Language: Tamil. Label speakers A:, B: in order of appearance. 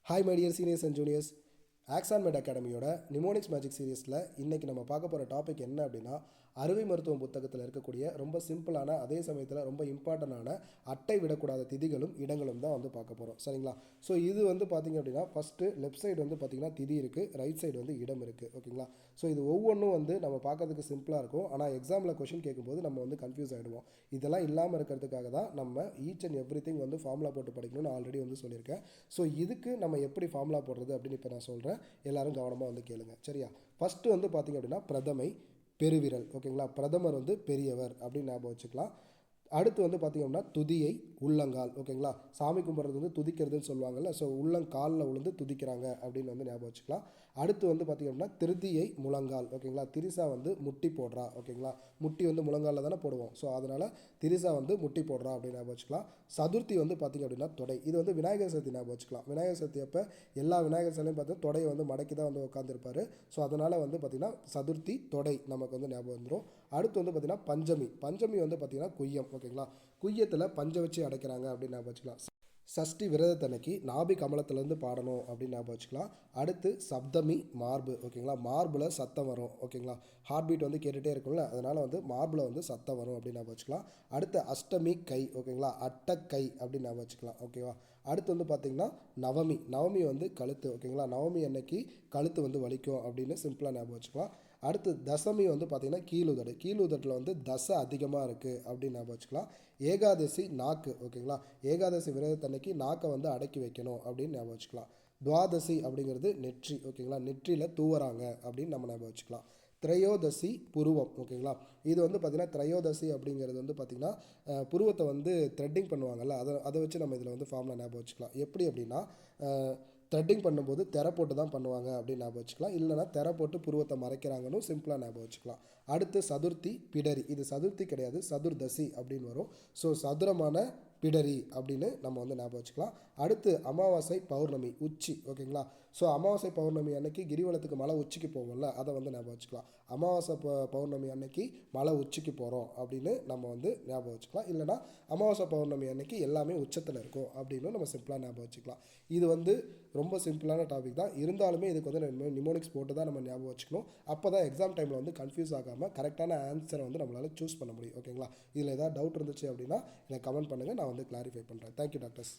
A: Hi my dear seniors and juniors. Axon மெட் அகாடமியோட நிமோனிக்ஸ் மேஜிக் சீரீஸில் இன்றைக்கி நம்ம பார்க்க போகிற டாபிக் என்ன அப்படின்னா, அறுவை மருத்துவம் புத்தகத்தில் இருக்கக்கூடிய ரொம்ப சிம்பிளான, அதே சமயத்தில் ரொம்ப இம்பார்ட்டண்டான அட்டை விடக்கூடாத திதிகளும் இடங்களும் தான் வந்து பார்க்க போகிறோம். சரிங்களா? ஸோ இது வந்து பார்த்திங்க அப்படின்னா, ஃபஸ்ட்டு லெஃப்ட் சைடு வந்து பார்த்திங்கன்னா திதி இருக்குது, ரைட் சைடு வந்து இடம் இருக்குது. ஓகேங்களா? ஸோ இது ஒவ்வொன்றும் வந்து நம்ம பார்க்கறதுக்கு சிம்பிளாக இருக்கும், ஆனால் எக்ஸாமில் கொஷின் கேட்கும்போது நம்ம வந்து கன்ஃபியூஸ் ஆகிடுவோம். இதெல்லாம் இல்லாமல் இருக்கிறதுக்காக தான் நம்ம ஈச் அண்ட் எவ்ரி திங் வந்து ஃபார்முலா போட்டு படிக்கணும்னு ஆல்ரெடி வந்து சொல்லியிருக்கேன். ஸோ இதுக்கு நம்ம எப்படி ஃபார்முலா போடுறது அப்படின்னு இப்போ நான் சொல்கிறேன். எல்லோரும் கவனமாக வந்து கேளுங்க. சரியா? ஃபஸ்ட்டு வந்து பார்த்திங்க அப்படின்னா பிரதமை பெருவிரல். ஓகேங்களா? பிரதமர் வந்து பெரியவர் அப்படின்னு ஞாபகம் வச்சுக்கலாம். அடுத்து வந்து பார்த்திங்க அப்படின்னா துதியை உள்ளங்கால். ஓகேங்களா? சாமி கும்பிட்றது வந்து துதிக்கிறதுன்னு சொல்லுவாங்கள்ல, ஸோ உள்ளங்காலில் விழுந்து துதிக்கிறாங்க அப்படின்னு வந்து ஞாபகம் வச்சுக்கலாம். அடுத்து வந்து பார்த்திங்க அப்படின்னா திருதியை முழங்கால். ஓகேங்களா? திரிசா வந்து முட்டி போடுறா. ஓகேங்களா? முட்டி வந்து முழங்காலில் தானே போடுவோம், ஸோ அதனால் திரிசா வந்து முட்டி போடுறா அப்படின்னு ஞாபகம் வச்சுக்கலாம். சதுர்த்தி வந்து பார்த்திங்க அப்படின்னா தொடை. இது வந்து விநாயகர் சதுர்த்தி ஞாபகம் வச்சுக்கலாம். விநாயகர் சதுர்த்தி அப்போ எல்லா விநாயகர் சிலையும் பார்த்தீங்கன்னா தொடையை வந்து மடக்கி தான் வந்து உட்காந்துருப்பார். ஸோ அதனால் வந்து பார்த்திங்கன்னா சதுர்த்தி தொடை நமக்கு வந்து ஞாபகம் வந்துடும். அடுத்து வந்து பார்த்திங்கன்னா பஞ்சமி. பஞ்சமி வந்து பார்த்திங்கன்னா குய்யம். ஓகேங்களா? குய்யத்தில் பஞ்சை வச்சு அடைக்கிறாங்க அப்படின்னு ஞாபகம் வச்சுக்கலாம். சஷ்டி விரதத்தன்னைக்கு நாபி கமலத்துலேருந்து பாடணும் அப்படின்னு ஞாபகம் வச்சுக்கலாம். அடுத்து சப்தமி மார்பு. ஓகேங்களா? மார்பில் சத்தம் வரும். ஓகேங்களா? ஹார்ட் பீட் வந்து கேட்டுகிட்டே இருக்கும்ல, அதனால் வந்து மார்பில் வந்து சத்தம் வரும் அப்படின்னு ஞாபகம் வச்சுக்கலாம். அடுத்து அஷ்டமி கை. ஓகேங்களா? அட்டக்கை அப்படின்னு ஞாபகம் வச்சுக்கலாம். ஓகேவா? அடுத்து வந்து பார்த்திங்கன்னா நவமி. நவமி வந்து கழுத்து. ஓகேங்களா? நவமி அன்னைக்கு கழுத்து வந்து வலிக்கும் அப்படின்னு சிம்பிளாக ஞாபகம் வச்சுக்கலாம். அடுத்து தசமி வந்து பார்த்திங்கன்னா கீழுதடு. கீழுதட்டில் வந்து தசை அதிகமாக இருக்குது அப்படின்னு ஞாபகம் வச்சுக்கலாம். ஏகாதசி நாக்கு. ஓகேங்களா? ஏகாதசி விரதத்தன்னைக்கு நாக்கை வந்து அடக்கி வைக்கணும் அப்படின்னு ஞாபகம் வச்சுக்கலாம். துவாதசி அப்படிங்கிறது நெற்றி. ஓகேங்களா? நெற்றியில் தூவறாங்க அப்படின்னு நம்ம ஞாபகம் வச்சுக்கலாம். திரையோதசி புருவம். ஓகேங்களா? இது வந்து பார்த்திங்கன்னா திரையோதசி அப்படிங்கிறது வந்து பார்த்திங்கன்னா புருவத்தை வந்து த்ரெட்டிங் பண்ணுவாங்கள்ல, அதை வச்சு நம்ம இதில் வந்து ஃபார்முலா ஞாபகம் வச்சுக்கலாம். எப்படி அப்படின்னா த்ரெட்டிங் பண்ணும்போது திரை போட்டு தான் பண்ணுவாங்க அப்படின்னு ஞாபகம் வச்சுக்கலாம். இல்லைனா திரை போட்டு புருவத்தை மறைக்கிறாங்கன்னு சிம்பிளாக ஞாபகம் வச்சுக்கலாம். அடுத்து சதுர்த்தி பிடரி. இது சதுர்த்தி கிடையாது, சதுர்தசி அப்படின்னு வரும். ஸோ சதுரமான பிடரி அப்படின்னு நம்ம வந்து ஞாபகம் வச்சுக்கலாம். அடுத்து அமாவாசை பௌர்ணமி உச்சி. ஓகேங்களா? ஸோ அமாவாசை பௌர்ணமி அன்னைக்கு கிரிவலத்துக்கு மலை உச்சிக்கு போவோம்ல, அதை வந்து ஞாபகம் வச்சுக்கலாம். அமாவாசை பௌர்ணமி அன்னைக்கு மலை உச்சிக்கு போகிறோம் அப்படின்னு நம்ம வந்து ஞாபகம் வச்சுக்கலாம். இல்லைனா அமாவாசை பௌர்ணமி அன்னைக்கு எல்லாமே உச்சத்தில் இருக்கும் அப்படின்னு நம்ம சிம்பிளாக ஞாபகம் வச்சுக்கலாம். இது வந்து ரொம்ப சிம்பிளான டாபிக் தான், இருந்தாலுமே இதுக்கு வந்து நிமோனிக்ஸ் போட்டு தான் நம்ம ஞாபகம் வச்சுக்கணும். அப்போ தான் எக்ஸாம் டைமில் வந்து கன்ஃபியூஸ் ஆகாமல் கரெக்டான ஆன்சரை வந்து நம்மளால் சூஸ் பண்ண முடியும். ஓகேங்களா? இதில் ஏதாவது டவுட் இருந்துச்சு அப்படின்னா எனக்கு கமெண்ட் பண்ணுங்கள், நான் வந்து கிளாரிஃபை பண்ணுறேன். Thank you doctors.